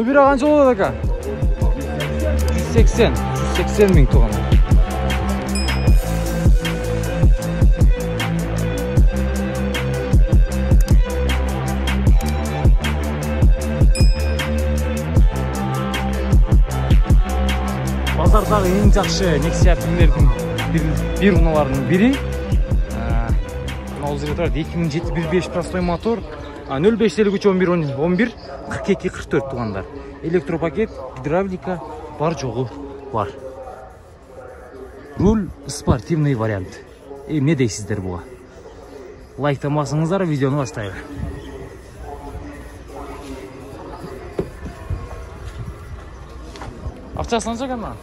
Bir qancha bo'ladi aka? 180 ming to'g'on. Bozordagi eng yaxshi Nexia filmlarining bir unalarının biri. Hozir turadi 2007 1.5 prostoy motor, 0.5'lik 11 42 44 tuğanlar. Elektropaket, gidravlika var joğu var. Rul sportivный variant. Ne deysizler buğa? Like'lamasınızlar, videonu başlayalım. Akçası qancha ekan?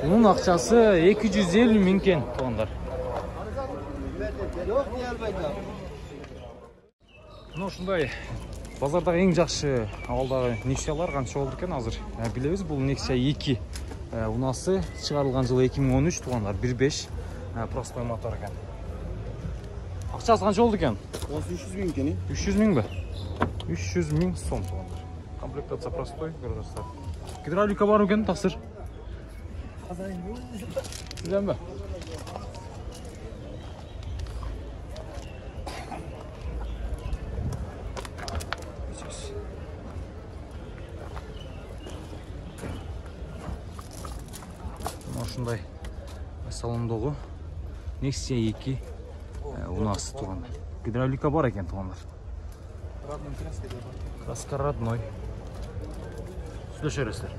Bunun akçası 250 ming ken tuğanlar. Мына ушундай базардагы эң жакшы абалдагы Nexia'лар канча болду экен азыр? Билебиз, бул Nexia 2 унасы чыгарылган жылы 2013 туугандар, 1.5 простой мотор экен. Акчасы канча болду экен? 300 миң экен. 300 миңби? 300 миң сом туугандар. Комплектация простой, көрөсүздөр. Гидравлика бар экен, таксыр. Билемби? Ушундай салондогу Nexia 2 унасы туган. Гидравлика бар экен тугандар. Краска родной. Сүйлөшөрүздөр.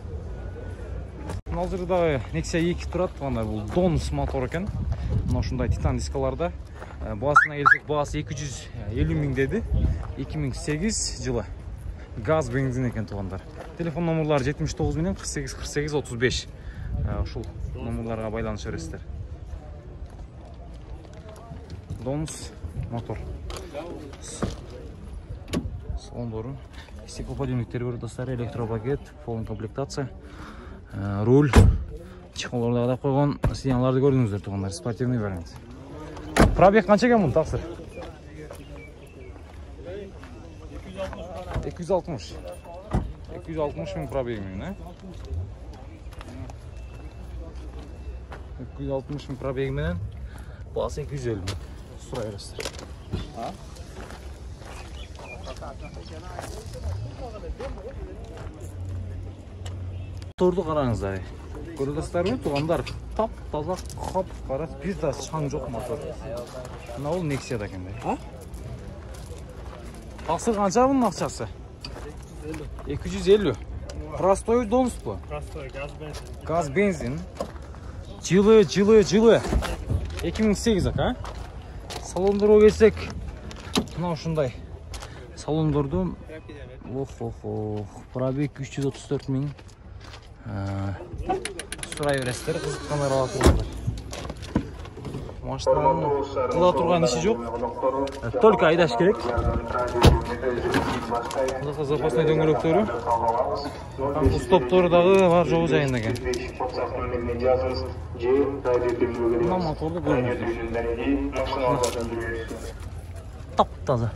Азырдагы Nexia 2 турат тугандар, бул Donus мотор экен. Мына ушундай титан дискаларда. Баасына келсек, баасы 250 миң деди. 2008 жылы. Газ бензин экен тугандар. Телефон номерлары 79 менен 48 48 35. Ушул номерларга байланышырсыздар. Donus мотор. Салондору стеклоподъемниктер бар достар, электропакет, полный комплектация, руль, чехолдорда да койгон сиденьяларды көрдүңүздөр тугандар, спортивный вариант. Пробег канча экен мунун таксыр? 260 миң пробеги менен, 260 миң пробеги менен, баасы 250 миң. Сурай бересиздер. Моторду караңыздар. Көрдүңүздөрбү туугандар? Тап таза, хоп, карас, бир да шаң жок мотор. Мына бул Nexia экен да. Таксыр канча бунун акчасы? 250. Простой Donus бу? Простой, газ бензин. Жылы. 2008 ака. Салондорго келсек, мына ушундай. Салондордун пробег 334 миң. Сурай бересиздер, кызыккандар ала тургандар. Машинанын кыла турган иши жок. Только айдаш керек. Мына запасный дөңгөлөктөрү. Стоптору дагы бар жогу жайында экен. Мына моторду көрүңүздөр. Тап-таза.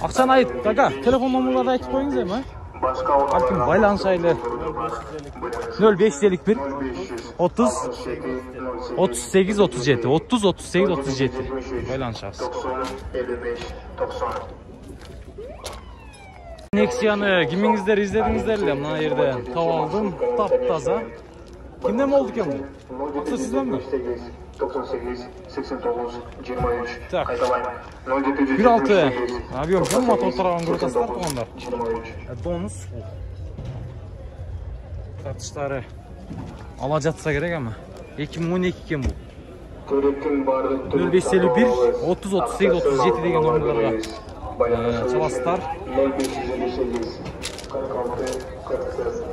Акчаны айт, ага, телефон номерларды айтып коюңуз эми, Балким байланышайлы. 0.5'lik 1 30 38 37 30 38 37 байланышабыз. Nexia'ны кимиңиздер издедиңиздер эле, мына жерде таап алдым, тап-таза. Кимден болду экен бул? Акча сизденби? 98 89 23. Так. 1.6 объем жол мотор тараган көрүп тугандар. Donus. Тартыштары ала жатса керек эми. 2012 экен бул. 0.5'lik 30 38 37 деген номерларга чаласыздар. 0.558 46 46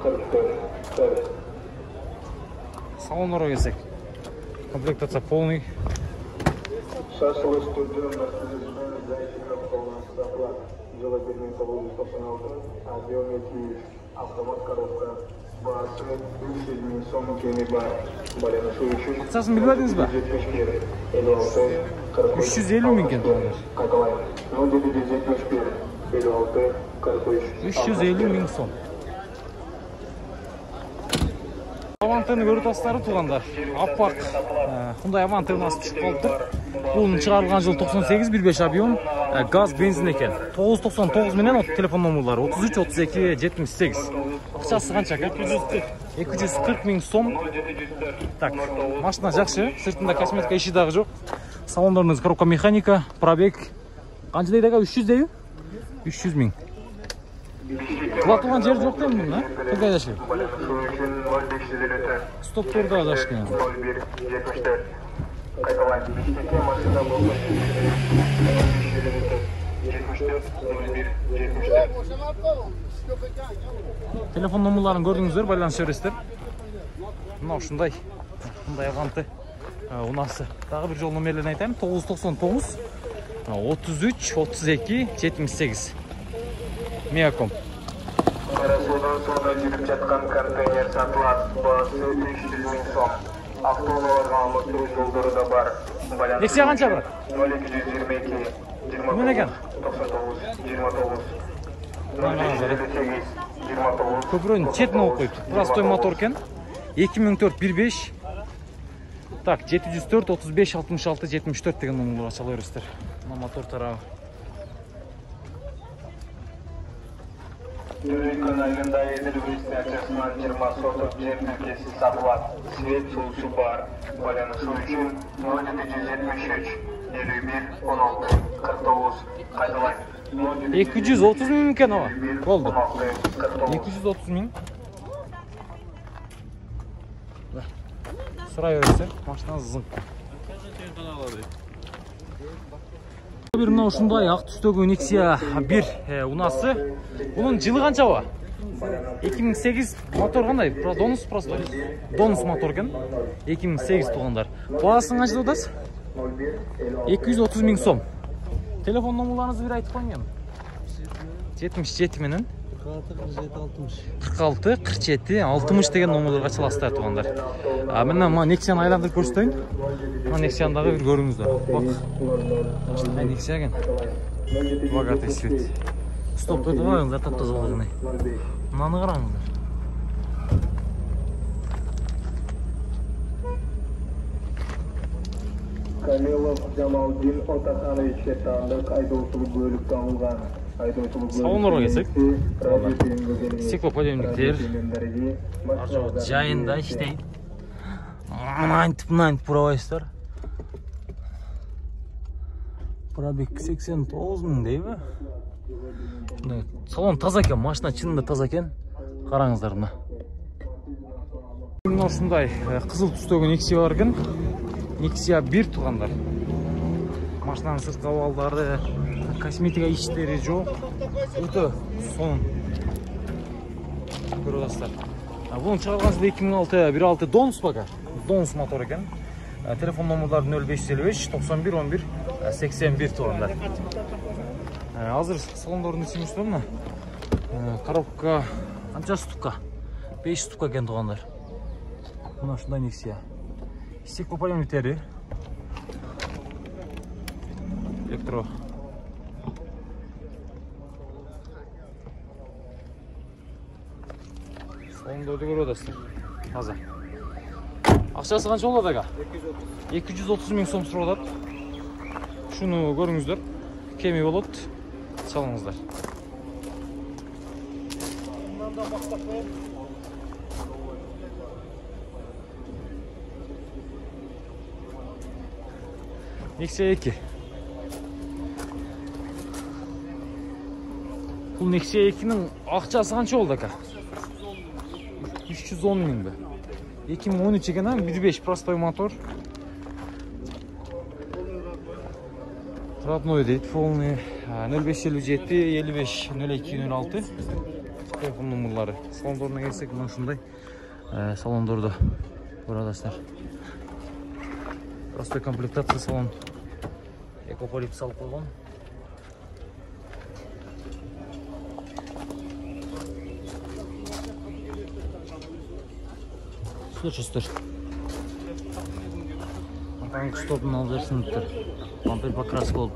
44. Салонорго келсек, комплектация полный. Автомат коробка Bağısı 300.000 somu kemi var. Balanası 300. Akçaсын bilmediniz mi? 350.000 eкен туғандар. 350.000 сом. Авантыны көріп тастары туғандар. Аппақ. Бұндай аванты насып шығып қалыпты. Бұның шығарылған жыл 98 1.5 объем газ бензин екен. 999 менен телефон номерлары 33 32 78. Ақшасы қанша? 240.000 сом. Так, машина жақсы. Сыртында косметика іші дағы жоқ. Салондарыңыз коробка механика, пробег. Қанша дейді аға? 300 дейі? 300.000. Құлатылған жер жоқ деймін бұның, а? Қайда ашық? Стопторда ашық. Телефон номерларын көрдіңіздер, байланыс бересіздер. Мынау ушундай аванты унасы. Тағы бір жол номерлерін айтайын. 999 33 32 78. Мегаком. Карасудан sonra жүріп жатқан контейнер сатылады. Бағасы 300.000 сом. Автоналарға алмастыру жолдары да бар. Нексия қанша брат? 0222 29 Мен екен? 99 29 Көпірін четін олып қойыпты. Простой мотор кен. 2004 1.5. Так, 704 35 66 74 деген номерларға чала бересіздер. Мына мотор тарағы. Kanalında edilmişsin açısından 20 sotuk yer ülkesi satılan Svet solusu var. Balanısı için 0773 51 16 49 kaydılar. 230.000 eкен ава. Oldu. 230.000. Сұрай бересіздер. Машинаңыз зың. Bir мына ушундай ак түстөгү Nexia 1 унасы. Bunun жылы канча ба? 2008 мотор кандай? Донус просто. Донус мотор экен. 2008 тугандар. Баасын канча деп атасыз? 230.000 сом. Телефон номерларыңызды бир айтып коюң. 77 менен 46 47 60 деген номерлерге чаласыздар тугандар. Мына Nexia'ны айландырып көрсөтөйүн. Мына Nexia'ны дагы бир көрүңүздөр. Бак. Ушундай Nexia экен. Богатый свет. Стопторду караңыздар, таптаза болгон. Мынаны караңыздар. Kamilov Jamaldin Otahanovic şetanlık айдоочулук бөлүктө алынган. Салонларға келсек, стеклоподъемниктер жайында иштейт. Мынантип бурабайсыздар. Пробег 89.000 дейби? Салон таза экен, машина чынында таза экен. Караңыздар мына. Мына ушундай кызыл түстөгү Nexia бар экен. Nexia 1 тугандар. Машинанын сырткы абалдары, косметика иштери жок. Өтө сонун. Көрүп атасыздар. Бунун чыгарылган жылы 2006 1.6 Донус бага. Донус мотор экен. Телефон номерлары 0555 91 11 81 тугандар. Азыр салондордун ичин түштүм мына. Коробка канча штука? 5 штука экен тугандар. Мына ушундай Nexia. Стеклоподъемниктери. Электро. Салондорду көрүп атасыздар. Таза. Акчасы канча болот ага? 230.000 сом сурап атат. Шуну көрүңүздөр. Кеми болот. Чалыңыздар. Nexia 2. Бұл Nexia 2'nin акчасы канча болду ака? 310.000 бе? 2013 екен, 1.5 простой мотор. Родной дейт, полный. 0557 55 02 06. Телефон номерлары. Салондорына келсек, мына ушундай салондорду көрүп атасыздар. Простой комплектация салон. Экополип салып койгон. Görüşürüz. Hangi stopun alacaksınızdır. Vampir bakrası oldu.